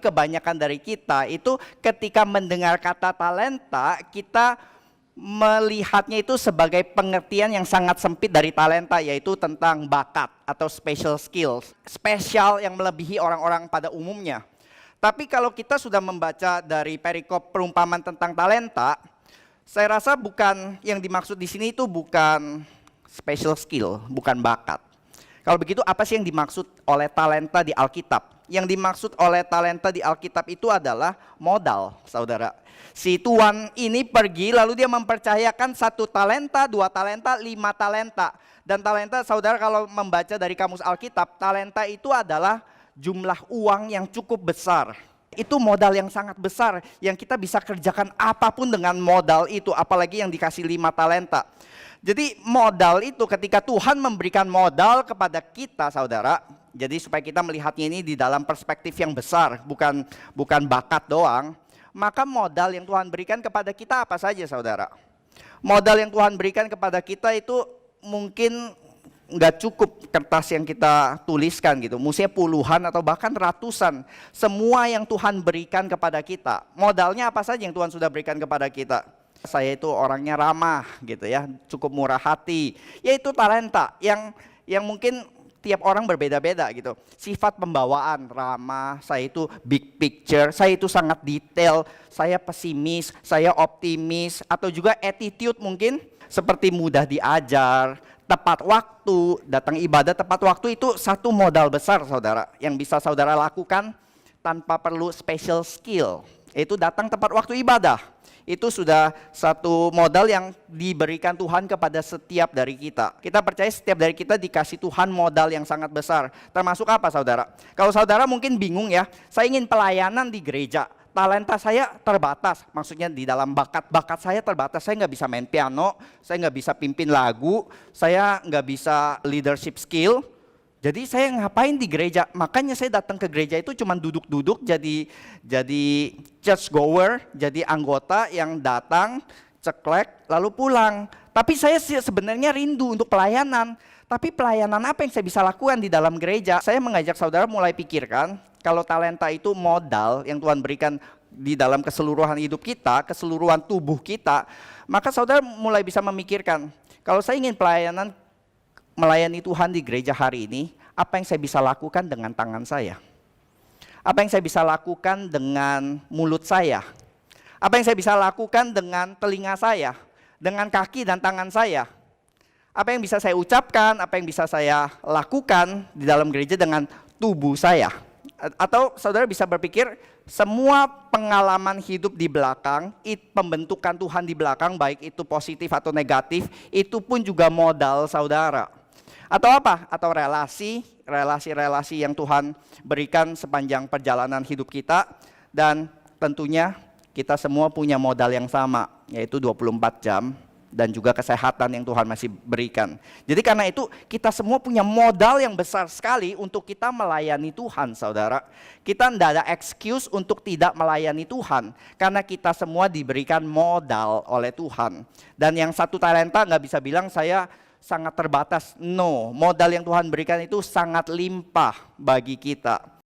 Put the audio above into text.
tapi kebanyakan dari kita itu ketika mendengar kata talenta, kita melihatnya itu sebagai pengertian yang sangat sempit dari talenta, yaitu tentang bakat atau special skills. Spesial yang melebihi orang-orang pada umumnya. Tapi kalau kita sudah membaca dari perikop perumpamaan tentang talenta, saya rasa bukan yang dimaksud di sini itu bukan special skill, bukan bakat. Kalau begitu apa sih yang dimaksud oleh talenta di Alkitab? Yang dimaksud oleh talenta di Alkitab itu adalah modal, saudara. Si tuan ini pergi lalu dia mempercayakan 1 talenta, 2 talenta, 5 talenta. Dan talenta, saudara kalau membaca dari kamus Alkitab, talenta itu adalah jumlah uang yang cukup besar. Itu modal yang sangat besar yang kita bisa kerjakan apapun dengan modal itu, apalagi yang dikasih 5 talenta. Jadi modal itu ketika Tuhan memberikan modal kepada kita, saudara, jadi supaya kita melihatnya ini di dalam perspektif yang besar, bukan bakat doang, maka modal yang Tuhan berikan kepada kita apa saja, saudara? Modal yang Tuhan berikan kepada kita itu mungkin nggak cukup kertas yang kita tuliskan gitu, mestinya puluhan atau bahkan ratusan. Semua yang Tuhan berikan kepada kita, modalnya apa saja yang Tuhan sudah berikan kepada kita? Saya itu orangnya ramah gitu ya, cukup murah hati, yaitu talenta yang mungkin tiap orang berbeda-beda gitu. Sifat pembawaan ramah, saya itu big picture, saya itu sangat detail, saya pesimis, saya optimis, atau juga attitude mungkin seperti mudah diajar, tepat waktu, datang ibadah tepat waktu. Itu satu modal besar, saudara, yang bisa saudara lakukan tanpa perlu special skill. Itu datang tepat waktu ibadah. Itu sudah satu modal yang diberikan Tuhan kepada setiap dari kita. Kita percaya setiap dari kita dikasih Tuhan modal yang sangat besar. Termasuk apa, saudara? Kalau saudara mungkin bingung ya, saya ingin pelayanan di gereja. Talenta saya terbatas, maksudnya di dalam bakat saya terbatas. Saya nggak bisa main piano, saya nggak bisa pimpin lagu, saya nggak bisa leadership skill. Jadi saya ngapain di gereja? Makanya saya datang ke gereja itu cuma duduk-duduk jadi church goer, jadi anggota yang datang, ceklek, lalu pulang. Tapi saya sebenarnya rindu untuk pelayanan. Tapi pelayanan apa yang saya bisa lakukan di dalam gereja? Saya mengajak saudara mulai pikirkan, kalau talenta itu modal yang Tuhan berikan di dalam keseluruhan hidup kita, keseluruhan tubuh kita, maka saudara mulai bisa memikirkan, kalau saya ingin melayani Tuhan di gereja hari ini, apa yang saya bisa lakukan dengan tangan saya? Apa yang saya bisa lakukan dengan mulut saya? Apa yang saya bisa lakukan dengan telinga saya? Dengan kaki dan tangan saya? Apa yang bisa saya ucapkan? Apa yang bisa saya lakukan di dalam gereja dengan tubuh saya? Atau saudara bisa berpikir, semua pengalaman hidup di belakang, pembentukan Tuhan di belakang, baik itu positif atau negatif, itu pun juga modal saudara. Atau apa? Atau relasi yang Tuhan berikan sepanjang perjalanan hidup kita. Dan tentunya kita semua punya modal yang sama, yaitu 24 jam dan juga kesehatan yang Tuhan masih berikan. Jadi karena itu kita semua punya modal yang besar sekali untuk kita melayani Tuhan, saudara. Kita tidak ada excuse untuk tidak melayani Tuhan, karena kita semua diberikan modal oleh Tuhan. Dan yang 1 talenta nggak bisa bilang saya sangat terbatas. No, modal yang Tuhan berikan itu sangat limpah bagi kita.